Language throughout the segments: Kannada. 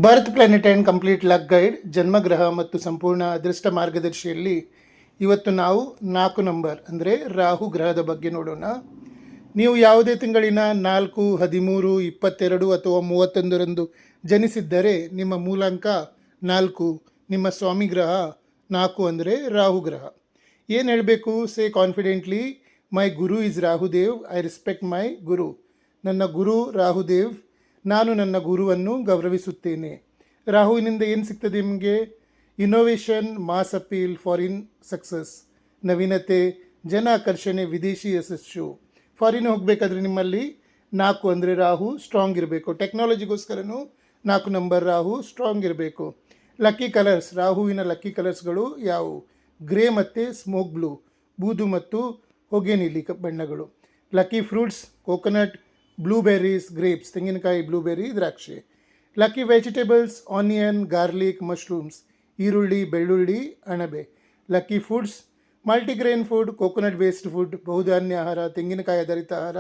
Birth planet and complete luck guide ಜನ್ಮಗ್ರಹ ಮತ್ತು ಸಂಪೂರ್ಣ ಅದೃಷ್ಟ ಮಾರ್ಗದರ್ಶಿಯಲ್ಲಿ ಇವತ್ತು ನಾವು 4 ನಂಬರ್ ಅಂದರೆ ರಾಹು ಗ್ರಹದ ಬಗ್ಗೆ ನೋಡೋಣ. ನೀವು ಯಾವುದೇ ತಿಂಗಳಿನ 4, 13, 22 ಅಥವಾ 31ರಂದು ಜನಿಸಿದ್ದರೆ ನಿಮ್ಮ ಮೂಲಾಂಕ 4, ನಿಮ್ಮ ಸ್ವಾಮಿ ಗ್ರಹ 4 ಅಂದರೆ ರಾಹು ಗ್ರಹ. ಏನು ಹೇಳಬೇಕು? Say confidently, my guru is Rahudev, I respect my guru. ನನ್ನ ಗುರು ರಾಹುದೇವ್, ನಾನು ನನ್ನ ಗುರುವನ್ನು ಗೌರವಿಸುತ್ತೇನೆ. ರಾಹುವಿನಿಂದ ಏನು ಸಿಗ್ತದೆ ನಿಮಗೆ? Innovation, mass appeal, foreign success, ನವೀನತೆ, ಜನ ಆಕರ್ಷಣೆ, ವಿದೇಶಿ ಯಶಸ್ಸು. ಫಾರಿನ್ ಹೋಗಬೇಕಾದ್ರೆ ನಿಮ್ಮಲ್ಲಿ 4 ಅಂದರೆ ರಾಹು ಸ್ಟ್ರಾಂಗ್ ಇರಬೇಕು. ಟೆಕ್ನಾಲಜಿಗೋಸ್ಕರನೂ 4 ನಂಬರ್ ರಾಹು ಸ್ಟ್ರಾಂಗ್ ಇರಬೇಕು. ಲಕ್ಕಿ ಕಲರ್ಸ್, ರಾಹುವಿನ ಲಕ್ಕಿ ಕಲರ್ಸ್ಗಳು ಯಾವುವು? ಗ್ರೇ ಮತ್ತು ಸ್ಮೋಕ್ ಬ್ಲೂ, ಬೂದು ಮತ್ತು ಹೊಗೆ ನೀಲಿ ಬಣ್ಣಗಳು. Lucky fruits, coconut, blueberries, grapes, ತೆಂಗಿನಕಾಯಿ, ಬ್ಲೂಬೆರ್ರಿ, ದ್ರಾಕ್ಷಿ. Lucky vegetables, onion, garlic, mushrooms, ಈರುಳ್ಳಿ, ಬೆಳ್ಳುಳ್ಳಿ, ಅಣಬೆ. Lucky foods, multigrain food, coconut based food, ಬಹುಧಾನ್ಯ ಆಹಾರ, ತೆಂಗಿನಕಾಯಿ ಆಧಾರಿತ ಆಹಾರ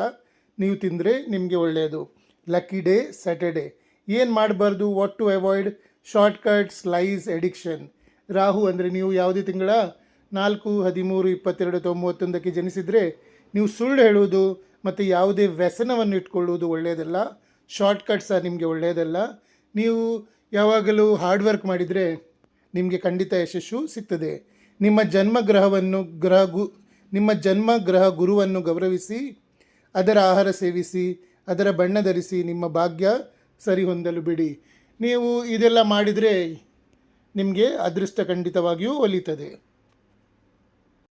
ನೀವು ತಿಂದರೆ ನಿಮಗೆ ಒಳ್ಳೆಯದು. Lucky day Saturday. ಏನು ಮಾಡಬಾರ್ದು? What to avoid? Shortcuts, lies, addiction. Rahu ಅಂದರೆ ನೀವು ಯಾವುದೇ ತಿಂಗಳ 4, 13, 22 ಅಥವಾ 31ಕ್ಕೆ ಜನಿಸಿದರೆ ನೀವು ಸುಳ್ಳು ಹೇಳುವುದು ಮತ್ತು ಯಾವುದೇ ವ್ಯಸನವನ್ನು ಇಟ್ಕೊಳ್ಳುವುದು ಒಳ್ಳೆಯದಲ್ಲ. ಶಾರ್ಟ್ಕಟ್ಸ್ ನಿಮಗೆ ಒಳ್ಳೆಯದಲ್ಲ. ನೀವು ಯಾವಾಗಲೂ ಹಾರ್ಡ್ ವರ್ಕ್ ಮಾಡಿದರೆ ನಿಮಗೆ ಖಂಡಿತ ಯಶಸ್ಸು ಸಿಗ್ತದೆ. ನಿಮ್ಮ ಜನ್ಮಗ್ರಹ ಗುರುವನ್ನು ಗೌರವಿಸಿ, ಅದರ ಆಹಾರ ಸೇವಿಸಿ, ಅದರ ಬಣ್ಣ ಧರಿಸಿ, ನಿಮ್ಮ ಭಾಗ್ಯ ಸರಿ ಹೊಂದಲು ಬಿಡಿ. ನೀವು ಇದೆಲ್ಲ ಮಾಡಿದರೆ ನಿಮಗೆ ಅದೃಷ್ಟ ಖಂಡಿತವಾಗಿಯೂ ಒಲಿತದೆ.